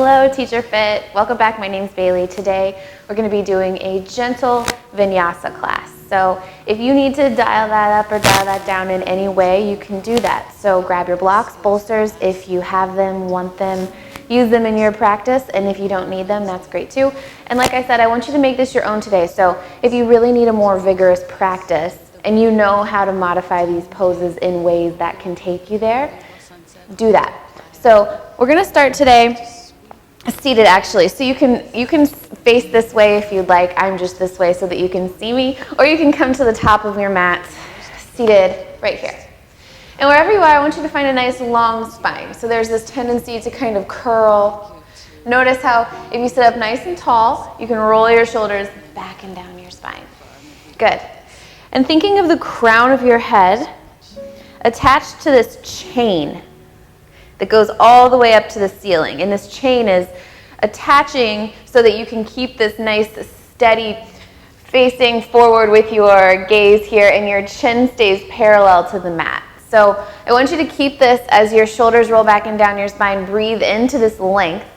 Hello, Teacher Fit. Welcome back. My name's Bailey. Today we're going to be doing a gentle Vinyasa class. So if you need to dial that up or dial that down in any way, you can do that. So grab your blocks, bolsters, if you have them, want them, use them in your practice, and if you don't need them, that's great too. And like I said, I want you to make this your own today. So if you really need a more vigorous practice and you know how to modify these poses in ways that can take you there, do that. So we're going to start today seated, actually. So you can face this way if you'd like. I'm just this way so that you can see me, or you can come to the top of your mat seated right here. And wherever you are, I want you to find a nice long spine. So there's this tendency to kind of curl. Notice how if you sit up nice and tall, you can roll your shoulders back and down your spine. Good. And thinking of the crown of your head attached to this chain that goes all the way up to the ceiling. And this chain is attaching so that you can keep this nice steady facing forward with your gaze here, and your chin stays parallel to the mat. So I want you to keep this as your shoulders roll back and down your spine. Breathe into this length.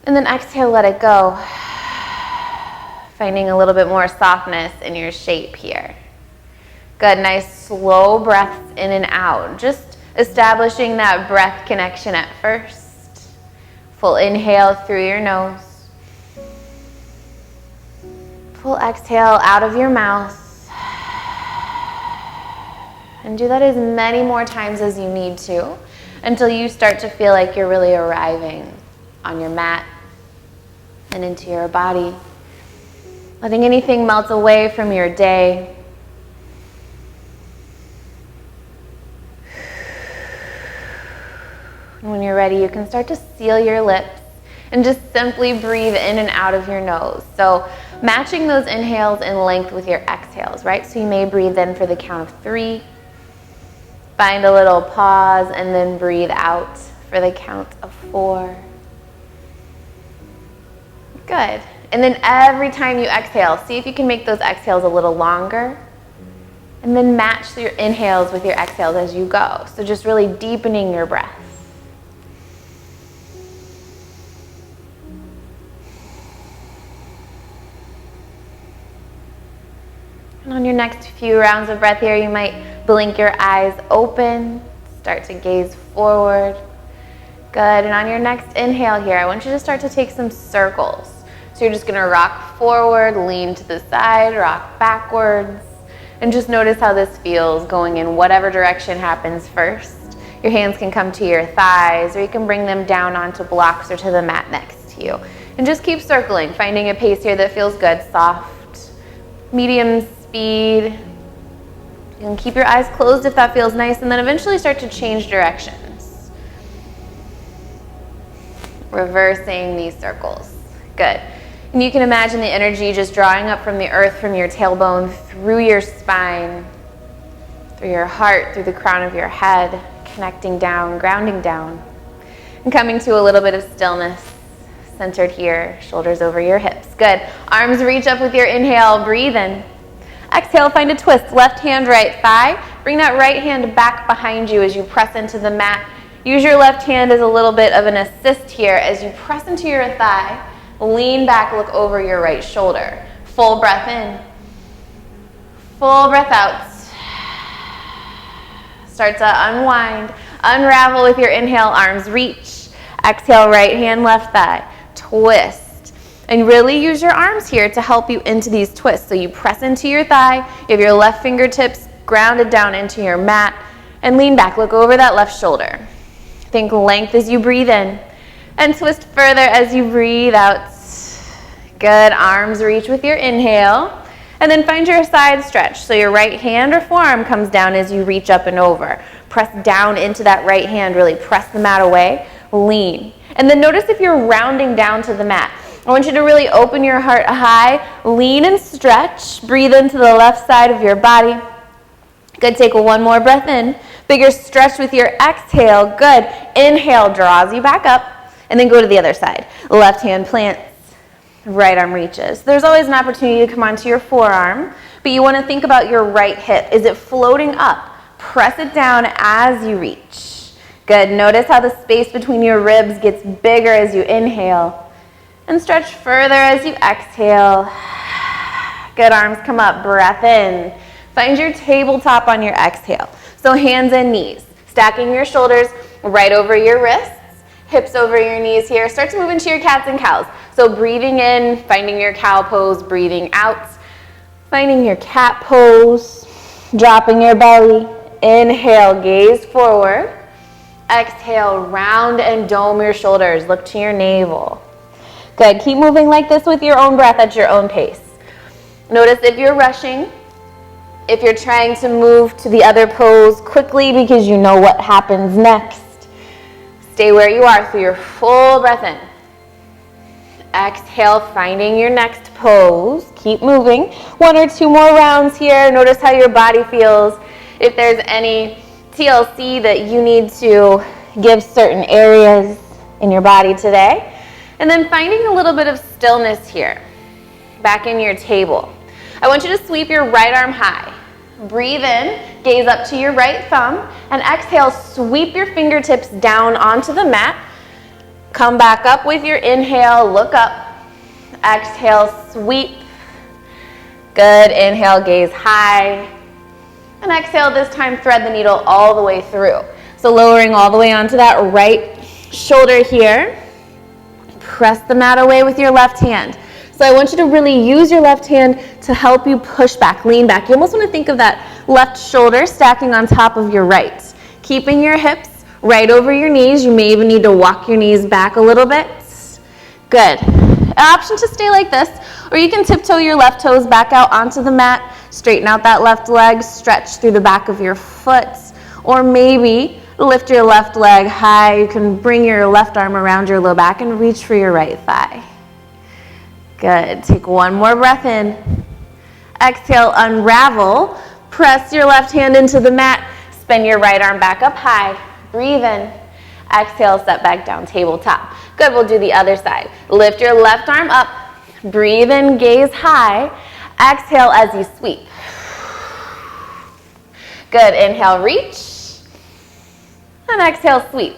And then exhale, let it go. Finding a little bit more softness in your shape here. Good, nice slow breaths in and out. Just establishing that breath connection at first. Full inhale through your nose. Full exhale out of your mouth. And do that as many more times as you need to until you start to feel like you're really arriving on your mat and into your body. Letting anything melt away from your day. And when you're ready, you can start to seal your lips and just simply breathe in and out of your nose. So matching those inhales in length with your exhales, right? So you may breathe in for the count of 3. Find a little pause and then breathe out for the count of 4. Good. And then every time you exhale, see if you can make those exhales a little longer. And then match your inhales with your exhales as you go. So just really deepening your breath. And on your next few rounds of breath here, you might blink your eyes open, start to gaze forward. Good, and on your next inhale here, I want you to start to take some circles. So you're just gonna rock forward, lean to the side, rock backwards, and just notice how this feels going in whatever direction happens first. Your hands can come to your thighs, or you can bring them down onto blocks or to the mat next to you. And just keep circling, finding a pace here that feels good, soft, medium speed. You can keep your eyes closed if that feels nice, and then eventually start to change directions. Reversing these circles. Good. And you can imagine the energy just drawing up from the earth, from your tailbone, through your spine, through your heart, through the crown of your head, connecting down, grounding down, and coming to a little bit of stillness, centered here, shoulders over your hips. Good. Arms reach up with your inhale, breathe in. Exhale, find a twist, left hand, right thigh. Bring that right hand back behind you as you press into the mat. Use your left hand as a little bit of an assist here as you press into your thigh. Lean back, look over your right shoulder. Full breath in. Full breath out. Start to unwind, unravel with your inhale, arms reach. Exhale, right hand, left thigh. Twist. And really use your arms here to help you into these twists. So you press into your thigh, you have your left fingertips grounded down into your mat, and lean back, look over that left shoulder. Think length as you breathe in, and twist further as you breathe out. Good, arms reach with your inhale, and then find your side stretch. So your right hand or forearm comes down as you reach up and over. Press down into that right hand, really press the mat away, lean. And then notice if you're rounding down to the mat. I want you to really open your heart high, lean and stretch. Breathe into the left side of your body. Good, take one more breath in. Bigger stretch with your exhale. Good, inhale draws you back up, and then go to the other side. Left hand plants, right arm reaches. There's always an opportunity to come onto your forearm, but you want to think about your right hip. Is it floating up? Press it down as you reach. Good. Notice how the space between your ribs gets bigger as you inhale. And stretch further as you exhale. Good. Arms come up. Breath in. Find your tabletop on your exhale. So hands and knees. Stacking your shoulders right over your wrists. Hips over your knees here. Start to move into your cats and cows. So breathing in, finding your cow pose, breathing out. Finding your cat pose. Dropping your belly. Inhale, gaze forward. Exhale, round and dome your shoulders. Look to your navel. Good. Keep moving like this with your own breath at your own pace. Notice if you're rushing, if you're trying to move to the other pose quickly because you know what happens next. Stay where you are through your full breath in. Exhale, finding your next pose. Keep moving. 1 or 2 more rounds here. Notice how your body feels. If there's any TLC that you need to give certain areas in your body today. And then finding a little bit of stillness here, back in your table. I want you to sweep your right arm high. Breathe in, gaze up to your right thumb, and exhale, sweep your fingertips down onto the mat. Come back up with your inhale, look up. Exhale, sweep. Good, inhale, gaze high. And exhale, this time thread the needle all the way through. So lowering all the way onto that right shoulder here. Press the mat away with your left hand. So I want you to really use your left hand to help you push back, lean back. You almost want to think of that left shoulder stacking on top of your right. Keeping your hips right over your knees. You may even need to walk your knees back a little bit. Good. An option to stay like this, or you can tiptoe your left toes back out onto the mat, straighten out that left leg, stretch through the back of your foot, or maybe lift your left leg high. You can bring your left arm around your low back and reach for your right thigh. Good. Take 1 more breath in. Exhale, unravel. Press your left hand into the mat. Spin your right arm back up high. Breathe in. Exhale, set back down, tabletop. Good, we'll do the other side. Lift your left arm up. Breathe in, gaze high. Exhale as you sweep. Good, inhale, reach. And exhale, sweep.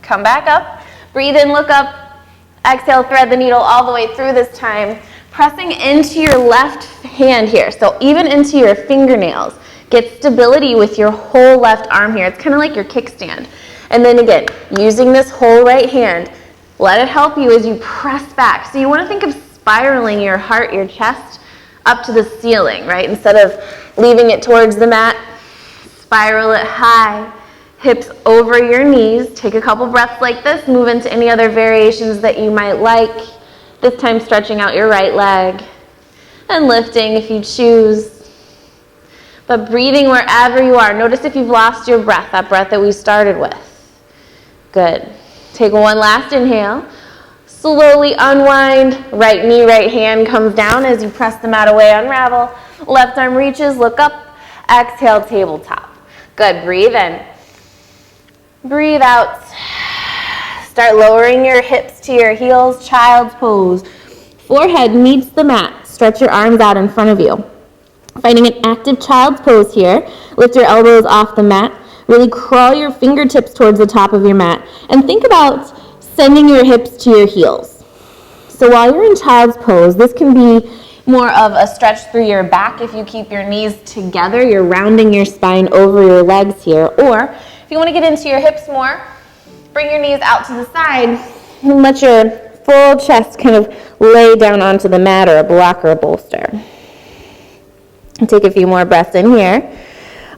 Come back up. Breathe in, look up. Exhale, thread the needle all the way through this time. Pressing into your left hand here. So even into your fingernails. Get stability with your whole left arm here. It's kind of like your kickstand. And then again, using this whole right hand, let it help you as you press back. So you want to think of spiraling your heart, your chest, up to the ceiling, right? Instead of leaving it towards the mat, spiral it high, hips over your knees. Take a couple breaths like this. Move into any other variations that you might like. This time stretching out your right leg and lifting if you choose. But breathing wherever you are. Notice if you've lost your breath, that breath that we started with. Good. Take 1 last inhale. Slowly unwind. Right knee, right hand comes down as you press the mat away, unravel. Left arm reaches, look up. Exhale, tabletop. Good. Breathe in. Breathe out. Start lowering your hips to your heels, child's pose. Forehead meets the mat. Stretch your arms out in front of you. Finding an active child's pose here. Lift your elbows off the mat. Really crawl your fingertips towards the top of your mat. And think about sending your hips to your heels. So while you're in child's pose, this can be more of a stretch through your back. If you keep your knees together, you're rounding your spine over your legs here. Or if you want to get into your hips more, bring your knees out to the side and let your full chest kind of lay down onto the mat or a block or a bolster. And take a few more breaths in here.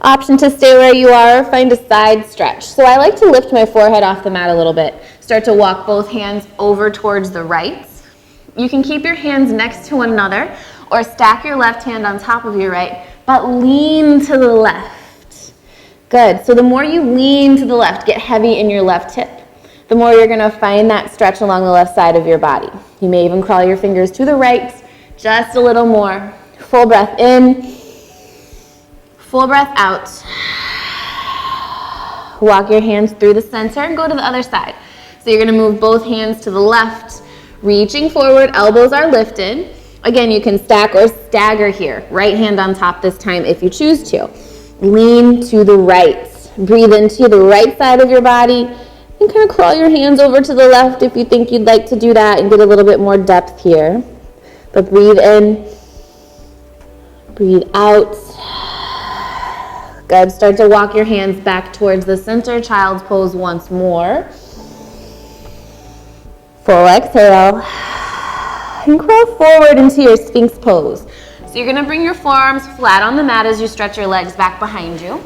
Option to stay where you are, find a side stretch. So I like to lift my forehead off the mat a little bit. Start to walk both hands over towards the right. You can keep your hands next to one another or stack your left hand on top of your right, but lean to the left. Good. So the more you lean to the left, get heavy in your left hip, the more you're going to find that stretch along the left side of your body. You may even crawl your fingers to the right, just a little more. Full breath in, full breath out. Walk your hands through the center and go to the other side. So you're going to move both hands to the left, reaching forward, elbows are lifted. Again, you can stack or stagger here. Right hand on top this time if you choose to. Lean to the right. Breathe into the right side of your body and kind of crawl your hands over to the left if you think you'd like to do that and get a little bit more depth here. But breathe in, breathe out. Good. Start to walk your hands back towards the center, child's pose once more. Full exhale. And crawl forward into your Sphinx pose. So you're gonna bring your forearms flat on the mat as you stretch your legs back behind you.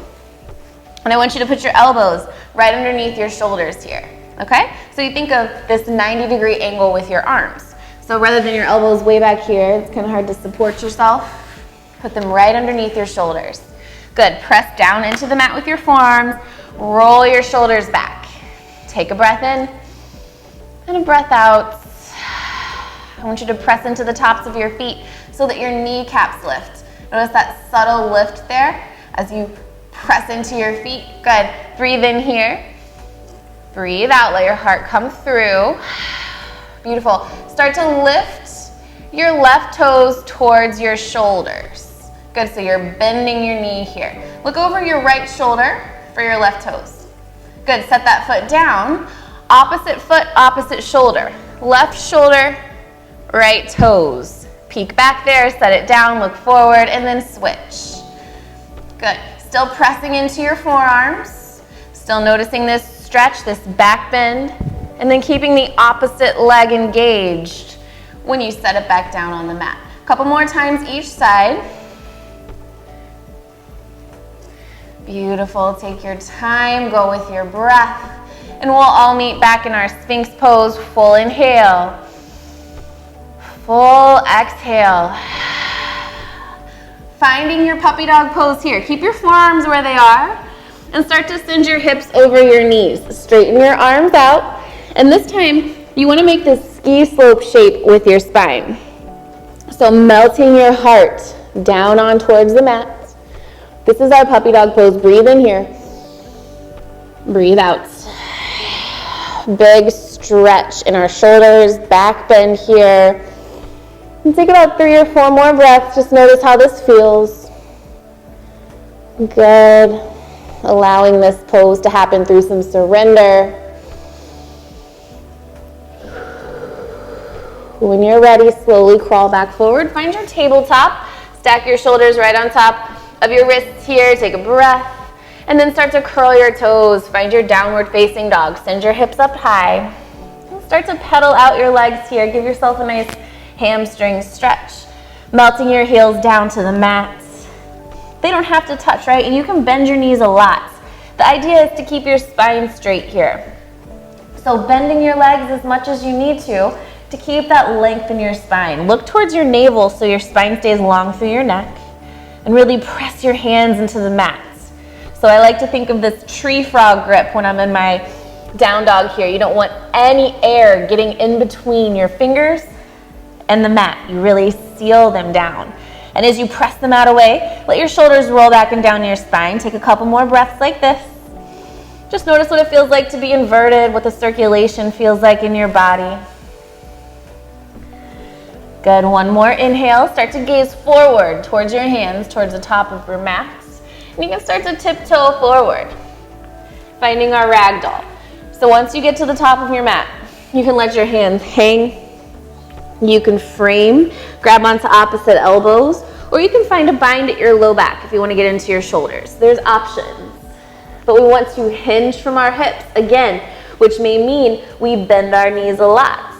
And I want you to put your elbows right underneath your shoulders here, okay? So you think of this 90-degree angle with your arms. So rather than your elbows way back here, it's kind of hard to support yourself. Put them right underneath your shoulders. Good, press down into the mat with your forearms. Roll your shoulders back. Take a breath in and a breath out. I want you to press into the tops of your feet so that your kneecaps lift. Notice that subtle lift there as you press into your feet. Good. Breathe in here. Breathe out. Let your heart come through. Beautiful. Start to lift your left toes towards your shoulders. Good. So you're bending your knee here. Look over your right shoulder for your left toes. Good. Set that foot down. Opposite foot, opposite shoulder. Left shoulder, right toes. Peek back there, set it down, look forward, and then switch. Good. Still pressing into your forearms. Still noticing this stretch, this back bend, and then keeping the opposite leg engaged when you set it back down on the mat. A couple more times each side. Beautiful. Take your time, go with your breath, and we'll all meet back in our Sphinx pose. Full inhale. Full exhale. Finding your puppy dog pose here. Keep your forearms where they are and start to send your hips over your knees. Straighten your arms out. And this time, you want to make this ski slope shape with your spine. So melting your heart down on towards the mat. This is our puppy dog pose. Breathe in here. Breathe out. Big stretch in our shoulders, back bend here. And take about 3 or 4 more breaths. Just notice how this feels. Good. Allowing this pose to happen through some surrender. When you're ready, slowly crawl back forward. Find your tabletop. Stack your shoulders right on top of your wrists here. Take a breath. And then start to curl your toes. Find your downward facing dog. Send your hips up high. And start to pedal out your legs here. Give yourself a nice hamstring stretch. Melting your heels down to the mat. They don't have to touch, right? And you can bend your knees a lot. The idea is to keep your spine straight here. So bending your legs as much as you need to keep that length in your spine. Look towards your navel so your spine stays long through your neck. And really press your hands into the mat. So I like to think of this tree frog grip when I'm in my down dog here. You don't want any air getting in between your fingers and the mat. You really seal them down. And as you press the mat away, let your shoulders roll back and down your spine. Take a couple more breaths like this. Just notice what it feels like to be inverted, what the circulation feels like in your body. Good. One more inhale. Start to gaze forward towards your hands, towards the top of your mat. And you can start to tiptoe forward, finding our ragdoll. So once you get to the top of your mat, you can let your hands hang. You can frame, grab onto opposite elbows, or you can find a bind at your low back if you want to get into your shoulders. There's options. But we want to hinge from our hips, again, which may mean we bend our knees a lot.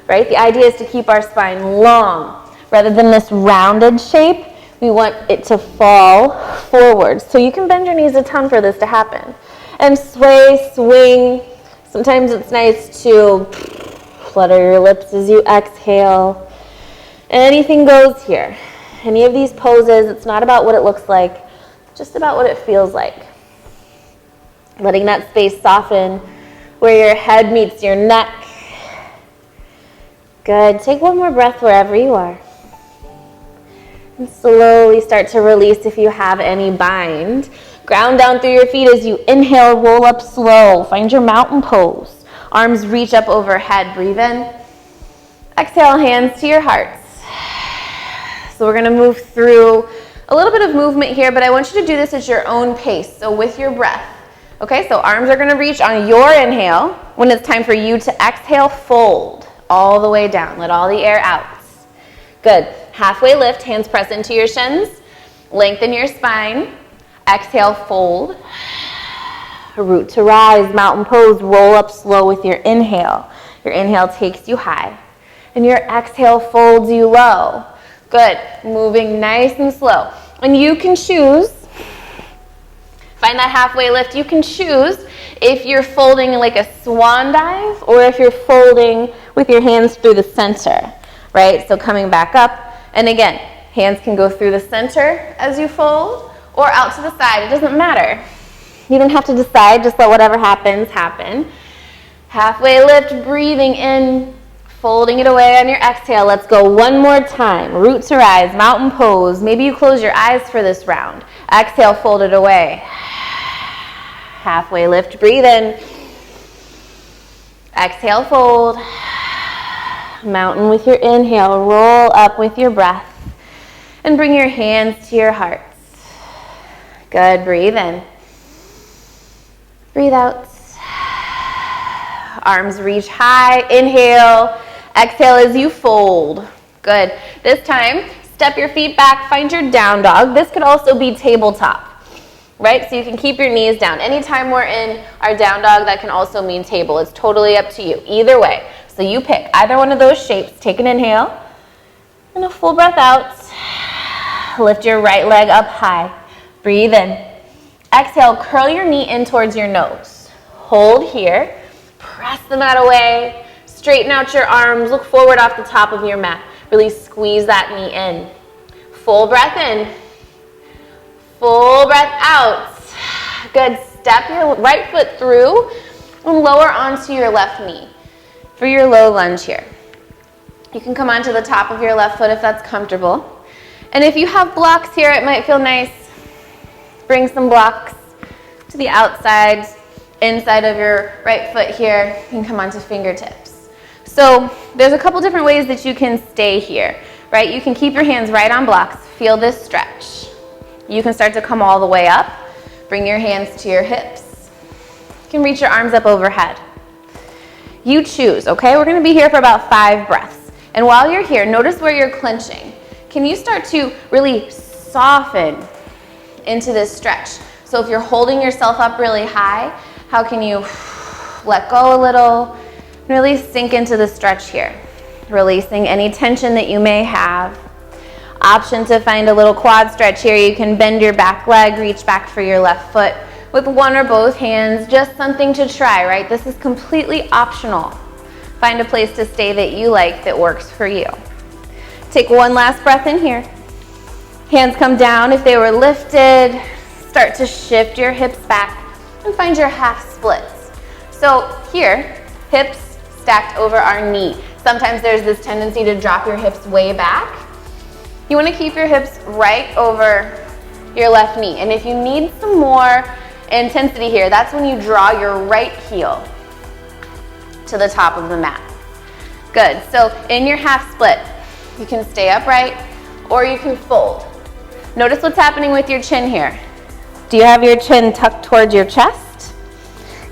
Right? The idea is to keep our spine long. Rather than this rounded shape, we want it to fall forward. So you can bend your knees a ton for this to happen. And sway, swing. Sometimes it's nice to flutter your lips as you exhale. Anything goes here. Any of these poses, it's not about what it looks like, just about what it feels like. Letting that space soften where your head meets your neck. Good. Take one more breath wherever you are. And slowly start to release if you have any bind. Ground down through your feet as you inhale, roll up slow. Find your mountain pose. Arms reach up overhead. Breathe in. Exhale, hands to your hearts. So we're going to move through a little bit of movement here, but I want you to do this at your own pace. So with your breath, Okay, so arms are gonna reach on your inhale. When it's time for you to exhale, fold all the way down. Let all the air out. Good. Halfway lift, hands press into your shins. Lengthen your spine. Exhale, fold. Root to rise, mountain pose. Roll up slow with your inhale. Your inhale takes you high. And your exhale folds you low. Good. Moving nice and slow. And you can choose, find that halfway lift, you can choose if you're folding like a swan dive or if you're folding with your hands through the center, right? So coming back up, and again, hands can go through the center as you fold or out to the side. It doesn't matter. You don't have to decide, just let whatever happens, happen. Halfway lift, breathing in, folding it away on your exhale. Let's go one more time. Root to rise, mountain pose. Maybe you close your eyes for this round. Exhale, fold it away. Halfway lift, breathe in. Exhale, fold. Mountain with your inhale. Roll up with your breath. And bring your hands to your hearts. Good, breathe in. Breathe out. Arms reach high. Inhale. Exhale as you fold. Good. This time, step your feet back. Find your down dog. This could also be tabletop, right? So you can keep your knees down. Anytime we're in our down dog, that can also mean table. It's totally up to you. Either way. So you pick either one of those shapes. Take an inhale and a full breath out. Lift your right leg up high. Breathe in. Exhale, curl your knee in towards your nose. Hold here. Press the mat away. Straighten out your arms. Look forward off the top of your mat. Really squeeze that knee in. Full breath in. Full breath out. Good. Step your right foot through and lower onto your left knee for your low lunge here. You can come onto the top of your left foot if that's comfortable. And if you have blocks here, it might feel nice. Bring some blocks to the outside, inside of your right foot here. You can come onto fingertips. So there's a couple different ways that you can stay here, right? You can keep your hands right on blocks. Feel this stretch. You can start to come all the way up. Bring your hands to your hips. You can reach your arms up overhead. You choose, okay? We're gonna be here for about 5 breaths. And while you're here, notice where you're clenching. Can you start to really soften into this stretch? So if you're holding yourself up really high, how can you let go a little, really sink into the stretch here, releasing any tension that you may have. Option to find a little quad stretch here. You can bend your back leg, reach back for your left foot with one or both hands, just something to try, right? This is completely optional. Find a place to stay that you like, that works for you. Take one last breath in here. Hands come down if they were lifted. Start to shift your hips back and find your half splits. So here, hips stacked over our knee. Sometimes there's this tendency to drop your hips way back. You want to keep your hips right over your left knee. And if you need some more intensity here, that's when you draw your right heel to the top of the mat. Good. So in your half split, you can stay upright or you can fold. Notice what's happening with your chin here. Do you have your chin tucked towards your chest?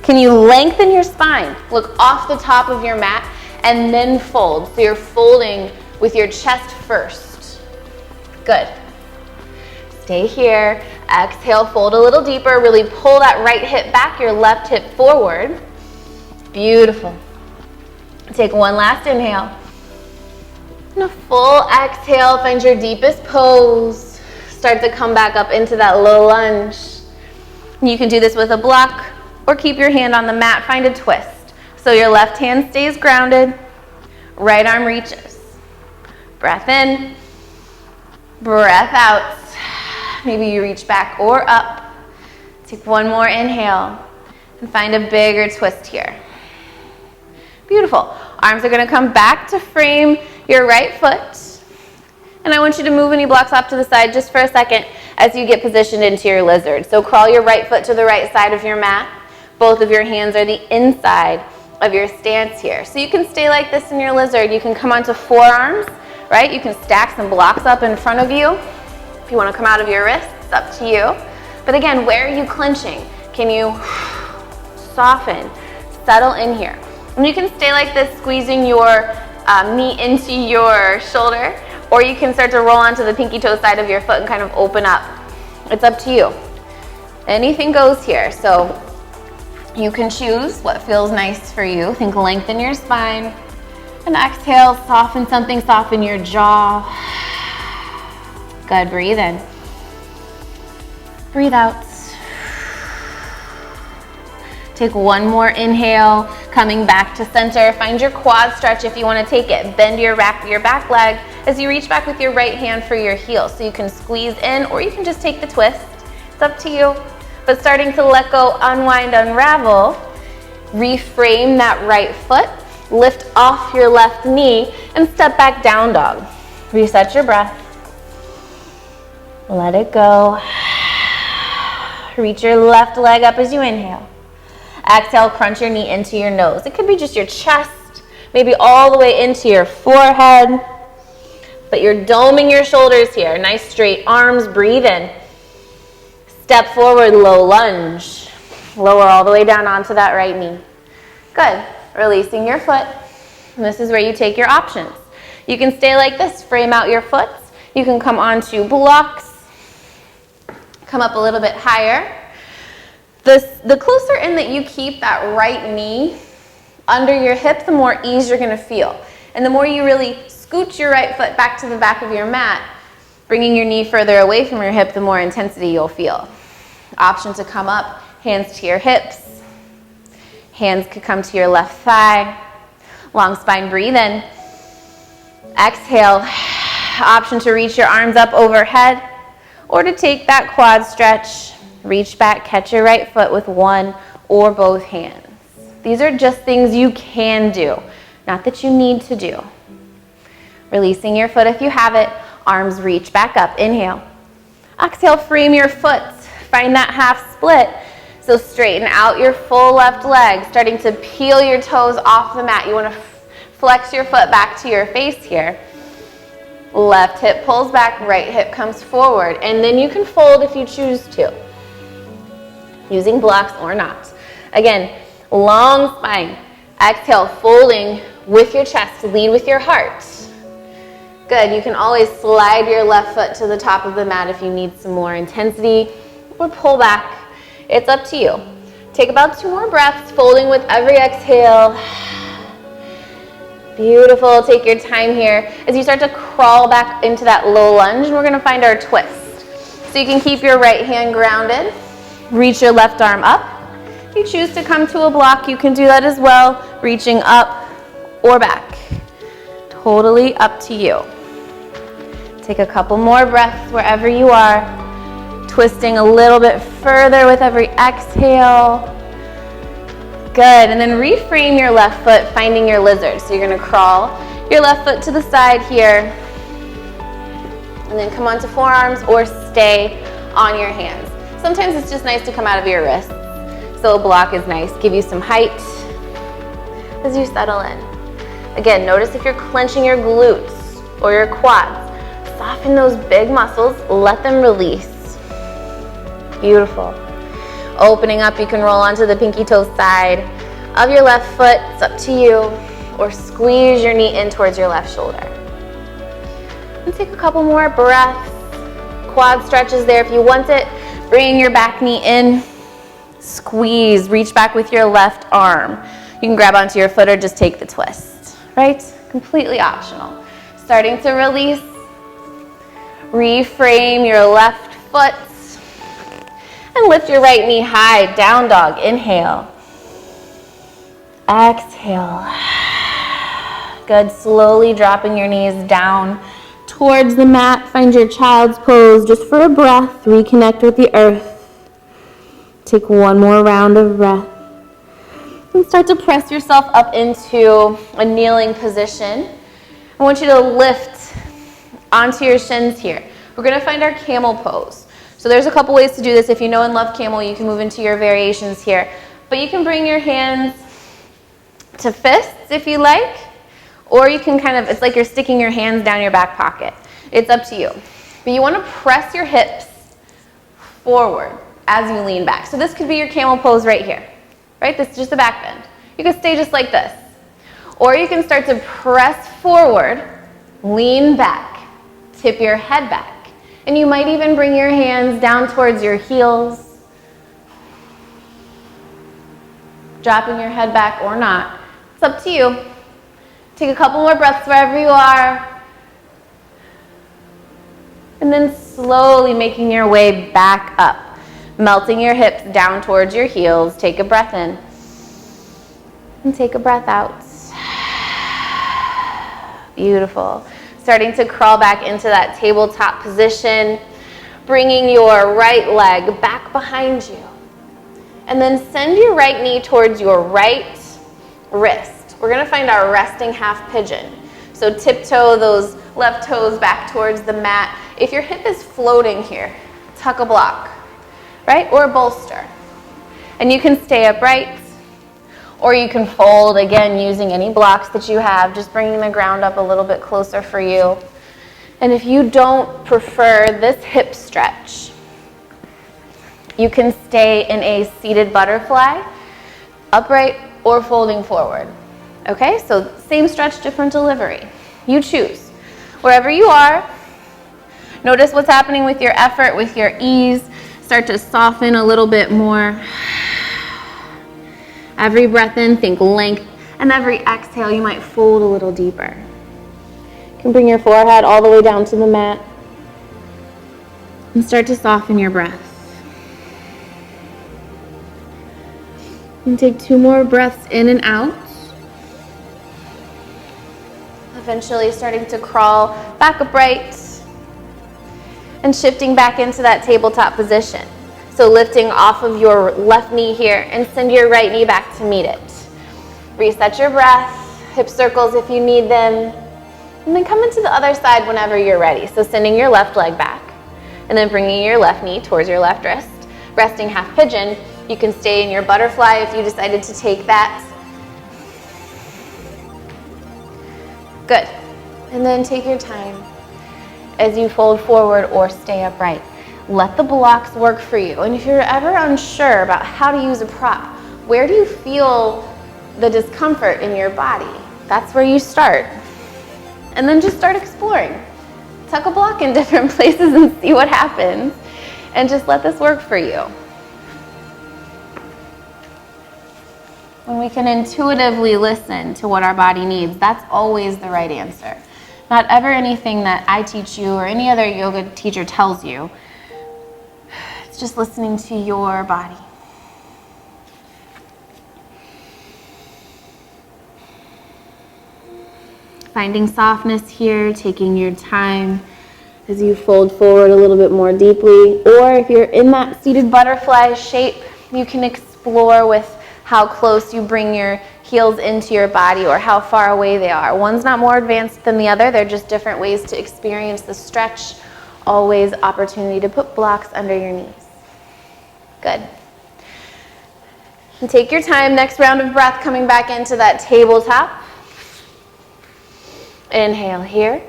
Can you lengthen your spine? Look off the top of your mat and then fold. So you're folding with your chest first. Good. Stay here. Exhale, fold a little deeper. Really pull that right hip back, your left hip forward. Beautiful. Take one last inhale. And a full exhale, find your deepest pose. Start to come back up into that low lunge. You can do this with a block or keep your hand on the mat, find a twist. So your left hand stays grounded, right arm reaches. Breath in, breath out. Maybe you reach back or up. Take one more inhale and find a bigger twist here. Beautiful. Arms are going to come back to frame your right foot. And I want you to move any blocks off to the side just for a second as you get positioned into your lizard. So crawl your right foot to the right side of your mat. Both of your hands are the inside of your stance here. So you can stay like this in your lizard. You can come onto forearms, right? You can stack some blocks up in front of you. If you want to come out of your wrists, it's up to you. But again, where are you clenching? Can you soften, settle in here. And you can stay like this, squeezing your knee into your shoulder, or you can start to roll onto the pinky toe side of your foot and kind of open up. It's up to you. Anything goes here. So you can choose what feels nice for you. Think lengthen your spine. And exhale, soften something, soften your jaw. Good, breathe in. Breathe out. Take one more inhale, coming back to center. Find your quad stretch if you want to take it. Bend your back leg as you reach back with your right hand for your heel. So you can squeeze in or you can just take the twist. It's up to you. But starting to let go, unwind, unravel. Reframe that right foot. Lift off your left knee and step back down dog. Reset your breath. Let it go. Reach your left leg up as you inhale. Exhale, crunch your knee into your nose. It could be just your chest, maybe all the way into your forehead. But you're doming your shoulders here. Nice straight arms, breathe in. Step forward, low lunge. Lower all the way down onto that right knee. Good. Releasing your foot. And this is where you take your options. You can stay like this, frame out your foot. You can come onto blocks. Come up a little bit higher. The closer in that you keep that right knee under your hip, the more ease you're going to feel. And the more you really scoot your right foot back to the back of your mat, bringing your knee further away from your hip, the more intensity you'll feel. Option to come up, hands to your hips. Hands could come to your left thigh. Long spine, breathe in. Exhale. Option to reach your arms up overhead or to take that quad stretch. Reach back, catch your right foot with one or both hands. These are just things you can do, not that you need to do. Releasing your foot if you have it. Arms reach back up. Inhale. Exhale, frame your foot. Find that half split. So straighten out your full left leg, starting to peel your toes off the mat. You want to flex your foot back to your face here. Left hip pulls back, right hip comes forward. And then you can fold if you choose to, using blocks or not. Again, long spine. Exhale, folding with your chest. Lead with your heart. Good. You can always slide your left foot to the top of the mat if you need some more intensity, or pull back. It's up to you. Take about 2 more breaths, folding with every exhale. Beautiful. Take your time here as you start to crawl back into that low lunge, and we're going to find our twist. So you can keep your right hand grounded. Reach your left arm up. If you choose to come to a block, you can do that as well, reaching up or back. Totally up to you. Take a couple more breaths wherever you are, twisting a little bit further with every exhale. Good, and then reframe your left foot, finding your lizard. So you're gonna crawl your left foot to the side here, and then come onto forearms or stay on your hands. Sometimes it's just nice to come out of your wrists. So a block is nice, give you some height as you settle in. Again, notice if you're clenching your glutes or your quads. Soften those big muscles, let them release. Beautiful. Opening up, you can roll onto the pinky toe side of your left foot. It's up to you. Or squeeze your knee in towards your left shoulder. And take a couple more breaths. Quad stretches there if you want it. Bring your back knee in. Squeeze, reach back with your left arm. You can grab onto your foot or just take the twist, right? Completely optional. Starting to release. Reframe your left foot and lift your right knee high, down dog. Inhale. Exhale. Good, slowly dropping your knees down towards the mat. Find your child's pose just for a breath. Reconnect with the earth. Take one more round of breath. And start to press yourself up into a kneeling position. I want you to lift onto your shins here. We're going to find our camel pose. So there's a couple ways to do this. If you know and love camel, you can move into your variations here. But you can bring your hands to fists if you like, or you can kind of, it's like you're sticking your hands down your back pocket. It's up to you. But you want to press your hips forward as you lean back. So this could be your camel pose right here. right? This is just a back bend. You can stay just like this. Or you can start to press forward, lean back, tip your head back. And you might even bring your hands down towards your heels, dropping your head back or not. It's up to you. Take a couple more breaths wherever you are. And then slowly making your way back up, melting your hips down towards your heels. Take a breath in and take a breath out. Beautiful. Starting to crawl back into that tabletop position, bringing your right leg back behind you. And then send your right knee towards your right wrist. We're going to find our resting half pigeon. So tiptoe those left toes back towards the mat. If your hip is floating here, tuck a block, right? Or a bolster. And you can stay upright, or you can fold, again, using any blocks that you have, just bringing the ground up a little bit closer for you. And if you don't prefer this hip stretch, you can stay in a seated butterfly, upright or folding forward. Okay, so same stretch, different delivery. You choose. Wherever you are, notice what's happening with your effort, with your ease. Start to soften a little bit more. Every breath in, think length, and every exhale, you might fold a little deeper. You can bring your forehead all the way down to the mat and start to soften your breath. And take 2 more breaths in and out. Eventually starting to crawl back upright and shifting back into that tabletop position. So lifting off of your left knee here and send your right knee back to meet it. Reset your breath, hip circles if you need them, and then come into the other side whenever you're ready. So sending your left leg back and then bringing your left knee towards your left wrist. Resting half pigeon. You can stay in your butterfly if you decided to take that. Good. And then take your time as you fold forward or stay upright. Let the blocks work for you. And if you're ever unsure about how to use a prop, where do you feel the discomfort in your body? That's where you start. And then just start exploring. Tuck a block in different places and see what happens. And just let this work for you. When we can intuitively listen to what our body needs, that's always the right answer. Not ever anything that I teach you or any other yoga teacher tells you. It's just listening to your body. Finding softness here, taking your time as you fold forward a little bit more deeply. Or if you're in that seated butterfly shape, you can explore with how close you bring your heels into your body or how far away they are. One's not more advanced than the other. They're just different ways to experience the stretch. Always opportunity to put blocks under your knees. Good. And take your time. Next round of breath coming back into that tabletop. Inhale here.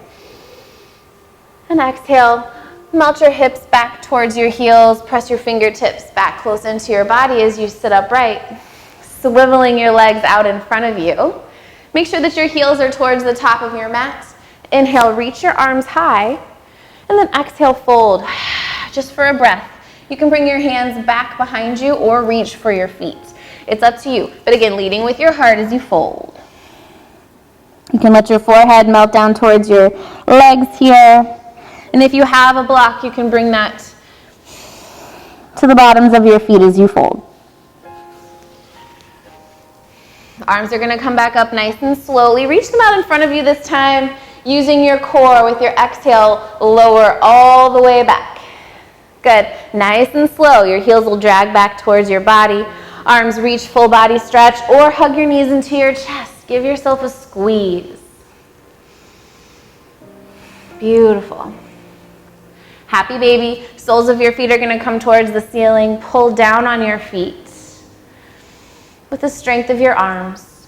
And exhale. Melt your hips back towards your heels. Press your fingertips back close into your body as you sit upright. Swiveling your legs out in front of you. Make sure that your heels are towards the top of your mat. Inhale, reach your arms high. And then exhale, fold. Just for a breath. You can bring your hands back behind you or reach for your feet. It's up to you. But again, leading with your heart as you fold. You can let your forehead melt down towards your legs here. And if you have a block, you can bring that to the bottoms of your feet as you fold. Arms are going to come back up nice and slowly. Reach them out in front of you this time. Using your core with your exhale, lower all the way back. Good. Nice and slow. Your heels will drag back towards your body. Arms reach full body stretch or hug your knees into your chest. Give yourself a squeeze. Beautiful. Happy baby. Soles of your feet are going to come towards the ceiling. Pull down on your feet with the strength of your arms.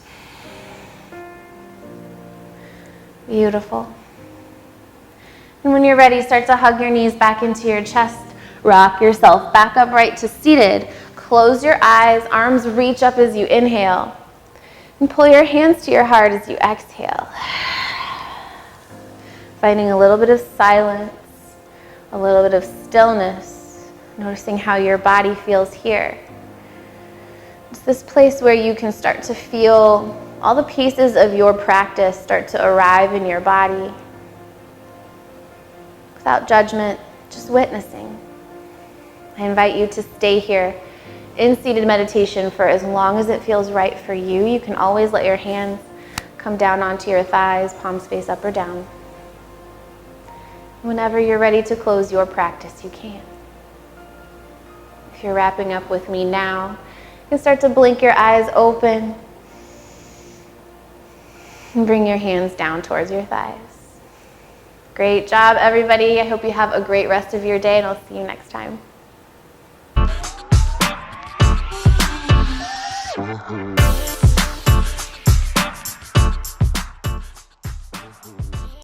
Beautiful. And when you're ready, start to hug your knees back into your chest. Rock yourself back upright to seated. Close your eyes, arms reach up as you inhale. And pull your hands to your heart as you exhale. Finding a little bit of silence, a little bit of stillness, noticing how your body feels here. It's this place where you can start to feel all the pieces of your practice start to arrive in your body. Without judgment, just witnessing. I invite you to stay here in seated meditation for as long as it feels right for you. You can always let your hands come down onto your thighs, palms face up or down. Whenever you're ready to close your practice, you can. If you're wrapping up with me now, you can start to blink your eyes open and bring your hands down towards your thighs. Great job, everybody. I hope you have a great rest of your day, and I'll see you next time.